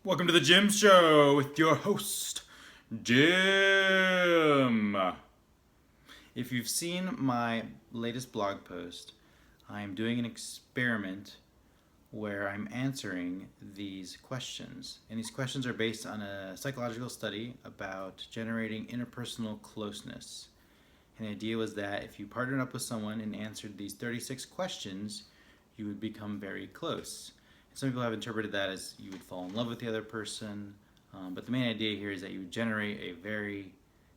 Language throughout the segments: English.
Welcome to the Jim Show with your host, Jim. If you've seen my latest blog post, I'm doing an experiment where I'm answering these questions. And these questions are based on a psychological study about generating interpersonal closeness. And the idea was that if you partnered up with someone and answered these 36 questions, you would become very close. Some people have interpreted that as you would fall in love with the other person, but the main idea here is that you would generate a very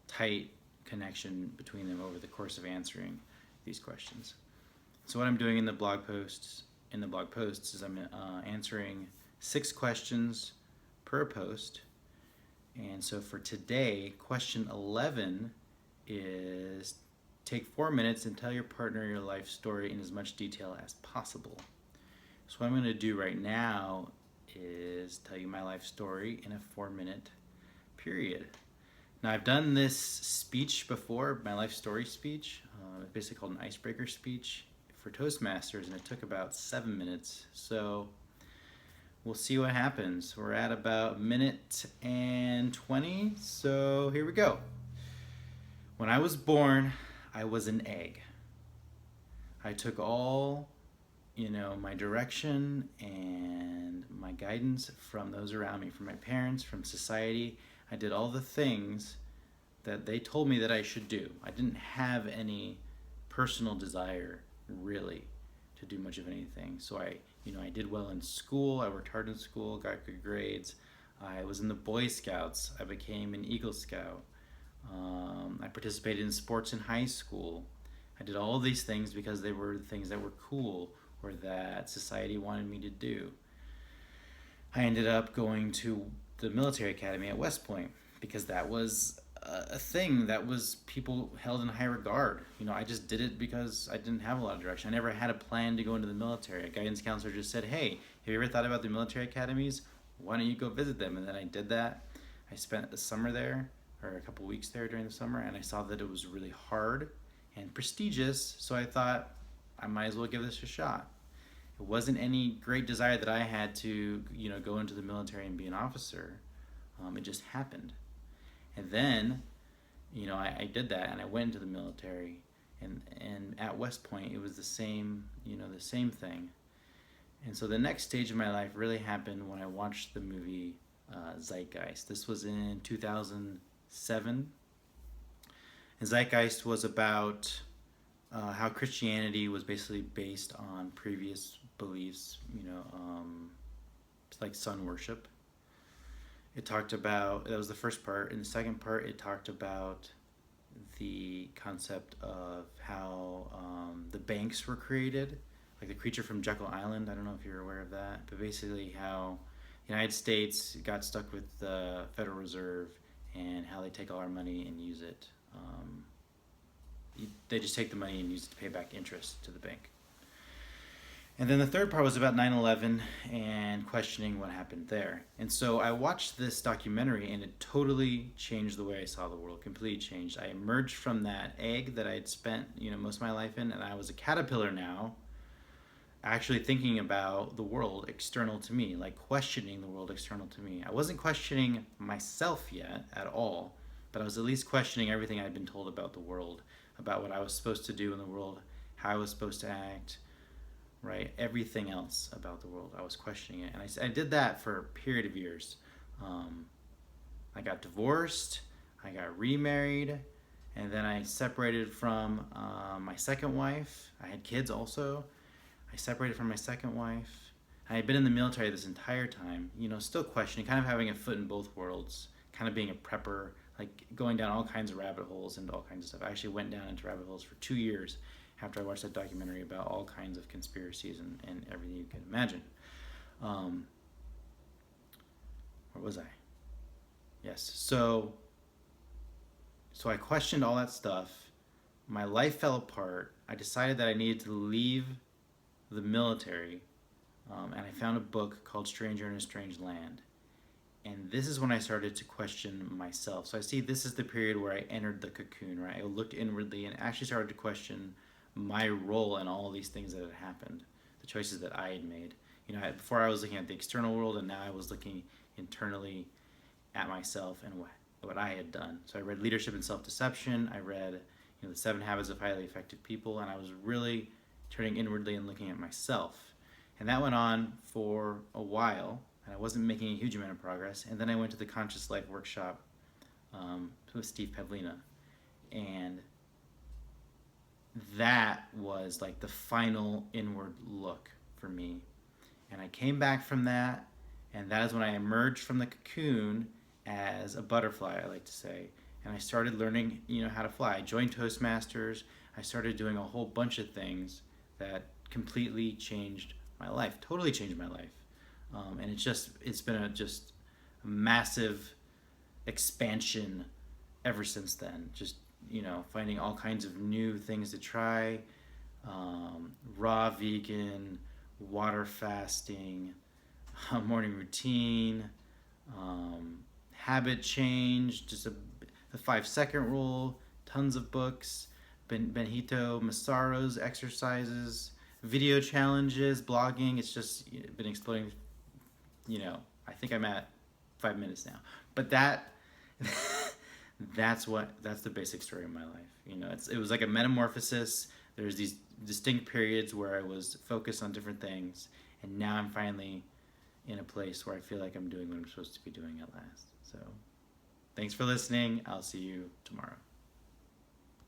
tight connection between them over the course of answering these questions. So what I'm doing in the blog posts is I'm answering 6 questions per post. And so for today, question 11 is take 4 minutes and tell your partner your life story in as much detail as possible. So what I'm going to do right now is tell you my life story in a 4-minute period. Now I've done this speech before, my life story speech. It's basically called an icebreaker speech for Toastmasters, and it took about 7 minutes. So we'll see what happens. We're at about a minute and 20, so here we go. When I was born, I was an egg. I took all my direction and my guidance from those around me, from my parents, from society. I did all the things that they told me that I should do. I didn't have any personal desire, really, to do much of anything. So I did well in school. I worked hard in school, got good grades. I was in the Boy Scouts. I became an Eagle Scout. I participated in sports in high school. I did all of these things because they were the things that were cool or that society wanted me to do. I ended up going to the military academy at West Point because that was a thing that was people held in high regard. I just did it because I didn't have a lot of direction. I never had a plan to go into the military. A guidance counselor just said, "Hey, have you ever thought about the military academies? Why don't you go visit them?" And then I did that. I spent the summer there, or a couple weeks there during the summer, and I saw that it was really hard and prestigious, so I thought I might as well give this a shot. It wasn't any great desire that I had to, go into the military and be an officer. It just happened. And then, I did that and I went into the military. And at West Point, it was the same, the same thing. And so the next stage of my life really happened when I watched the movie Zeitgeist. This was in 2007. And Zeitgeist was about how Christianity was basically based on previous beliefs, like sun worship. It talked about, that was the first part. In the second part, it talked about the concept of how the banks were created, like the creature from Jekyll Island. I don't know if you're aware of that, but basically how the United States got stuck with the Federal Reserve and how they take all our money and use it. They just take the money and use it to pay back interest to the bank. And then the third part was about 9/11 and questioning what happened there. And so I watched this documentary and it totally changed the way I saw the world, completely changed. I emerged from that egg that I had spent, most of my life in, and I was a caterpillar now, actually thinking about the world external to me, like questioning the world external to me. I wasn't questioning myself yet at all, but I was at least questioning everything I'd been told about the world, about what I was supposed to do in the world, how I was supposed to act, right? Everything else about the world, I was questioning it. And I did that for a period of years. I got divorced, I got remarried, and then I separated from my second wife. I had kids also. I separated from my second wife. I had been in the military this entire time, still questioning, kind of having a foot in both worlds, kind of being a prepper, like going down all kinds of rabbit holes and all kinds of stuff. I actually went down into rabbit holes for 2 years after I watched that documentary about all kinds of conspiracies and everything you can imagine. Where was I? Yes. So I questioned all that stuff. My life fell apart. I decided that I needed to leave the military, and I found a book called Stranger in a Strange Land. And this is when I started to question myself. So I see this is the period where I entered the cocoon, right? I looked inwardly and actually started to question my role in all these things that had happened, the choices that I had made. Before I was looking at the external world, and now I was looking, internally at myself and what I had done. So I read Leadership and Self-Deception. I read, The 7 Habits of Highly Effective People, and I was really turning inwardly and looking at myself. And that went on for a while, and I wasn't making a huge amount of progress. And then I went to the Conscious Life workshop with Steve Pavlina, and that was like the final inward look for me. And I came back from that, and that is when I emerged from the cocoon as a butterfly, I like to say. And I started learning, how to fly. I joined Toastmasters. I started doing a whole bunch of things that completely changed my life, totally changed my life. And it's been a massive expansion ever since then. Just, finding all kinds of new things to try, raw vegan, water fasting, morning routine, habit change, just the 5-second rule, tons of books, Benito Massaro's exercises, video challenges, blogging. It's just been exploding. I think I'm at 5 minutes now, but that's the basic story of my life. It was like a metamorphosis. There's these distinct periods where I was focused on different things, and now I'm finally in a place where I feel like I'm doing what I'm supposed to be doing at last. So thanks for listening. I'll see you tomorrow.